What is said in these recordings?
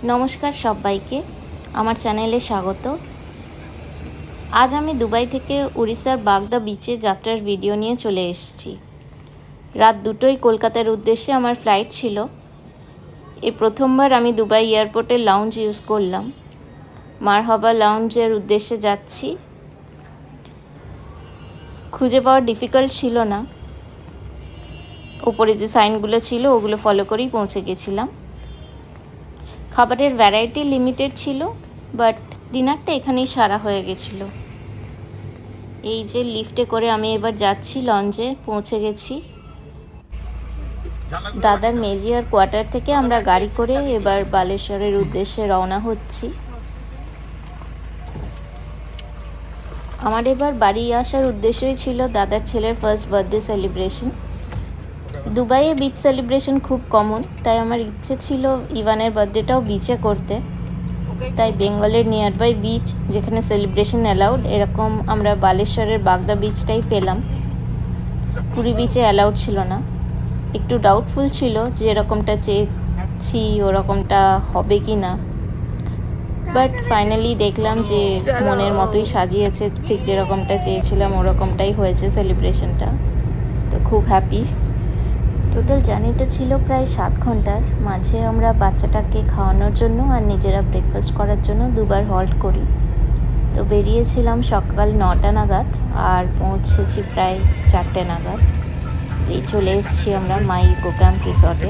নমস্কার সবাইকে, আমার চ্যানেলে স্বাগত। আজ আমি দুবাই থেকে উড়িষ্যার বাগদা বিচে যাত্রার ভিডিও নিয়ে চলে এসেছি। রাত 2টোয় কলকাতার উদ্দেশ্যে আমার ফ্লাইট ছিল। এই প্রথমবার আমি দুবাই এয়ারপোর্টের লাউঞ্জ ইউজ করলাম। মারহাবা লাউঞ্জের উদ্দেশ্যে যাচ্ছি। খুঁজে পাওয়া ডিফিকাল্ট ছিল না, ওপরে যে সাইনগুলো ছিল ওগুলো ফলো করেই পৌঁছে গেছিলাম। খাবারের ভ্যারাইটি লিমিটেড ছিল, বাট ডিনারটা এখানেই সারা হয়ে গেছিলো। এই যে লিফটে করে আমি এবার যাচ্ছি, লঞ্চে পৌঁছে গেছি। দাদার মেজিয়ার কোয়ার্টার থেকে আমরা গাড়ি করে এবার বালেশ্বরের উদ্দেশ্যে রওনা হচ্ছি। আমার এবার বাড়ি আসার উদ্দেশ্যই ছিল দাদার ছেলের ফার্স্ট বার্থডে সেলিব্রেশন। দুবাইয়ে বিচ সেলিব্রেশন খুব কমন, তাই আমার ইচ্ছে ছিল ইভানের বার্থডেটাও বিচে করতে। তাই বেঙ্গলের নিয়ারবাই বিচ যেখানে সেলিব্রেশন অ্যালাউড, এরকম আমরা বালেশ্বরের বাগদা বিচটাই পেলাম। পুরী বিচে অ্যালাউড ছিল না। একটু ডাউটফুল ছিল যে এরকমটা চেয়েছি ওরকমটা হবে কি না, বাট ফাইনালি দেখলাম যে মনের মতোই সাজিয়েছে, ঠিক যেরকমটা চেয়েছিলাম ওরকমটাই হয়েছে সেলিব্রেশনটা। তো খুব হ্যাপি। টোটাল জার্নিটা ছিল প্রায় 7 ঘন্টার। মাঝে আমরা বাচ্চাটাকে খাওয়ানোর জন্য আর নিজেরা ব্রেকফাস্ট করার জন্য দুবার হল্ট করি। তো বেরিয়েছিলাম সকাল 9টা নাগাদ আর পৌঁছেছি প্রায় 4টে নাগাদ। এই চলে এসেছি আমরা মাই ইকো ক্যাম্প রিসর্টে।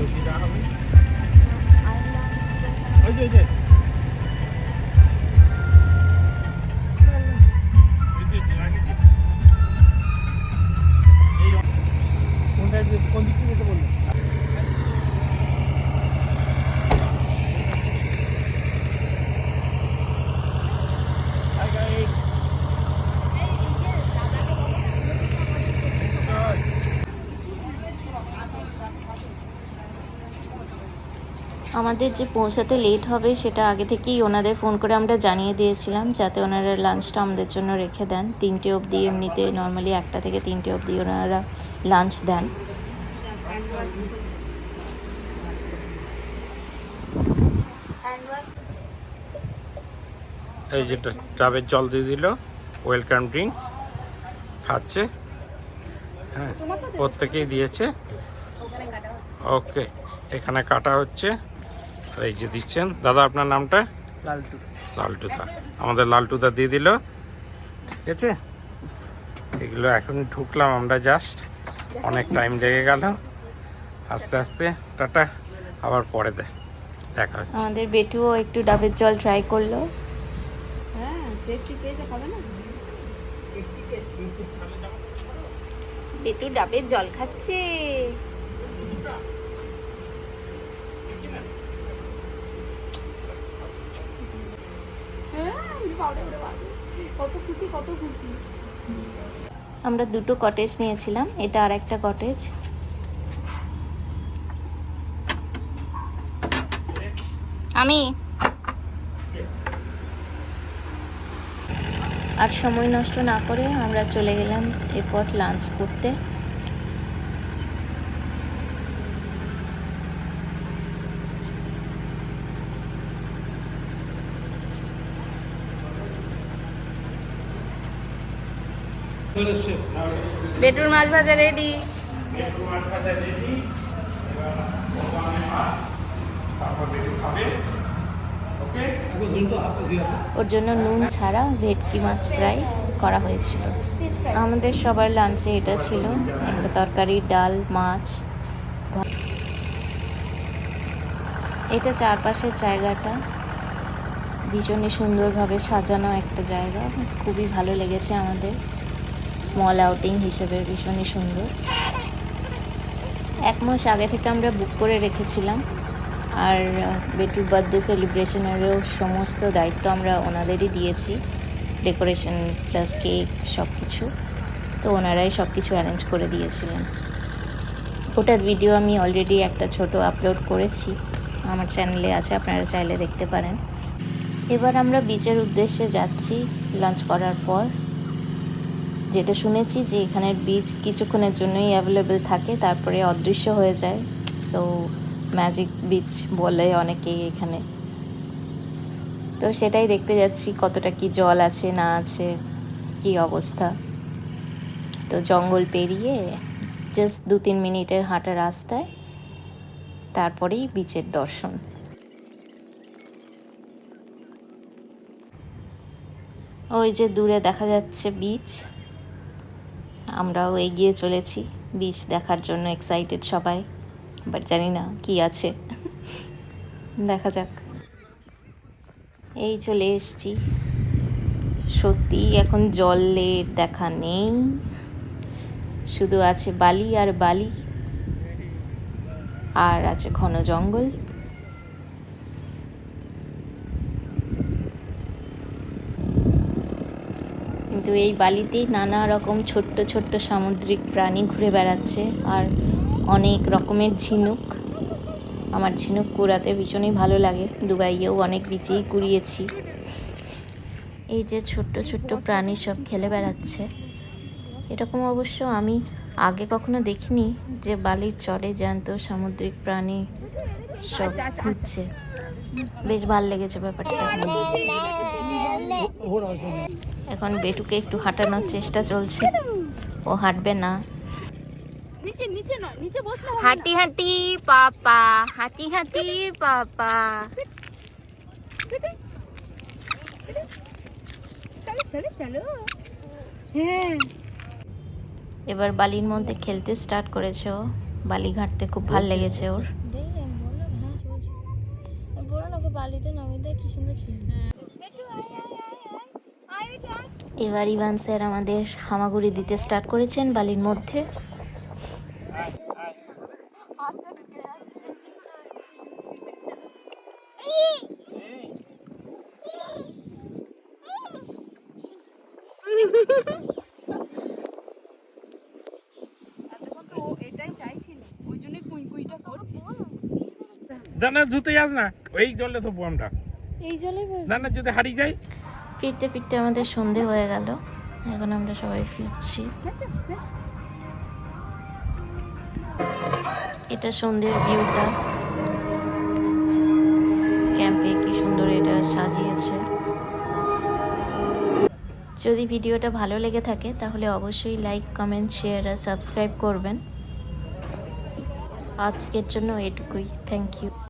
আমাদের যে পৌঁছাতে লেট হবে সেটা আগে থেকেই ওনাদের ফোন করে আমরা জানিয়ে দিয়েছিলাম, যাতে ওনারা লাঞ্চটা আমাদের জন্য রেখে দেন। 3টে অবধি, এমনিতে নর্মালি 1টা থেকে 3টে অবধি ওনারা লাঞ্চ দেন। এই যেটা ডাবের জল দিয়ে দিল, ওয়েলকাম ড্রিঙ্কস খাচ্ছে। হ্যাঁ, প্রত্যেকেই দিয়েছে। ওকে, এখানে কাটা হচ্ছে আর এই যে দিচ্ছেন। দাদা আপনার নামটা? লালটু। লালটুদা, আমাদের লালটুদা দিয়ে দিল। ঠিক আছে, এগুলো এখন ঢুকলাম আমরা, জাস্ট অনেক টাইম লেগে গেল। আস্তে আস্তে টাটা, আবার পরে দেখা হচ্ছে। আমাদের বেটুও একটু ডাবের জল ট্রাই করলো। বেটু ডাবের জল খাচ্ছে। আমরা 2টো কটেজ নিয়েছিলাম, এটা আর একটা কটেজ। আর সময় নষ্ট না করে আমরা চলে গেলাম এরপর লাঞ্চ করতে। বেটুর মাছ ভাজা রেডি। ওর জন্য নুন ছাড়া ভেটকি মাছ ফ্রাই করা হয়েছিল। আমাদের সবার লাঞ্চে এটা ছিল, একটা তরকারি, ডাল, মাছ। এটা চারপাশের জায়গাটা ভীষণই সুন্দরভাবে সাজানো একটা জায়গা, খুবই ভালো লেগেছে আমাদের। স্মল আউটিং হিসেবে ভীষণই সুন্দর। 1 মাস আগে থেকে আমরা বুক করে রেখেছিলাম, আর বেটুর বার্থডে সেলিব্রেশনেরও সমস্ত দায়িত্ব আমরা ওনাদেরই দিয়েছি, ডেকোরেশন প্লাস কেক সব কিছু। তো ওনারাই সব কিছু অ্যারেঞ্জ করে দিয়েছিলেন। ওটার ভিডিও আমি অলরেডি একটা ছোট আপলোড করেছি, আমার চ্যানেলে আছে, আপনারা চাইলে দেখতে পারেন। এবার আমরা বিচের উদ্দেশ্যে যাচ্ছি লাঞ্চ করার পর। যেটা শুনেছি যে এখানের বিচ কিছুক্ষণের জন্যই অ্যাভেলেবেল থাকে, তারপরে অদৃশ্য হয়ে যায়। সো ম্যাজিক বিচ বলে অনেকেই এখানে। তো সেটাই দেখতে যাচ্ছি কতটা কি জল আছে না আছে, কি অবস্থা। তো জঙ্গল পেরিয়ে জাস্ট 2-3 মিনিটের হাঁটা রাস্তায় তারপরেই বিচের দর্শন। ওই যে দূরে দেখা যাচ্ছে বিচ, আমরাও এগিয়ে চলেছি বিচ দেখার জন্য, এক্সাইটেড সবাই, বাট জানি না কি আছে, দেখা যাক। এই চলে এসছি, সত্যি এখন জলের দেখা নেই, শুধু আছে বালি আর বালি, আর আছে ঘন জঙ্গল। কিন্তু এই বালিতেই নানা রকম ছোট্ট ছোট্ট সামুদ্রিক প্রাণী ঘুরে বেড়াচ্ছে, আর অনেক রকমের ঝিনুক। আমার ঝিনুক কুড়াতে ভীষণই ভালো লাগে, দুবাইয়েও অনেক বিচেই কুড়িয়েছি। এই যে ছোট্ট ছোট্ট প্রাণী সব খেলে বেড়াচ্ছে, এরকম অবশ্য আমি আগে কখনো দেখিনি যে বালির চরে জ্যান্ত সামুদ্রিক প্রাণী সব ঘুরছে। বেশ ভালো লেগেছে ব্যাপারটা। এখন বেটুকে একটু হাঁটানোর চেষ্টা চলছে, ও হাঁটবে না। হাঁটি হাঁটি পাপা, হাঁটি হাঁটি পাপা। এবার বালির মধ্যে খেলতে স্টার্ট করেছে ও, বালি ঘাঁটতে খুব ভালো লেগেছে ওর। এবার ইভান স্যার আমাদের হামাগুড়ি দিতে স্টার্ট করেছেন বালির মধ্যে। দানা ধুতে যাস না, ওই জলে তো আমরা এই জলে দানা যদি হারিয়ে যাই। ফিরতে ফিরতে আমাদের সন্ধে হয়ে গেল, এখন আমরা সবাই ফিরছি। এটা সন্ধ্যের ভিউটা, ক্যাম্পে কি সুন্দর এটা সাজিয়েছে। যদি ভিডিওটা ভালো লেগে থাকে তাহলে অবশ্যই লাইক, কমেন্ট, শেয়ার আর সাবস্ক্রাইব করবেন। আজকের জন্য এটুকুই, থ্যাংক ইউ।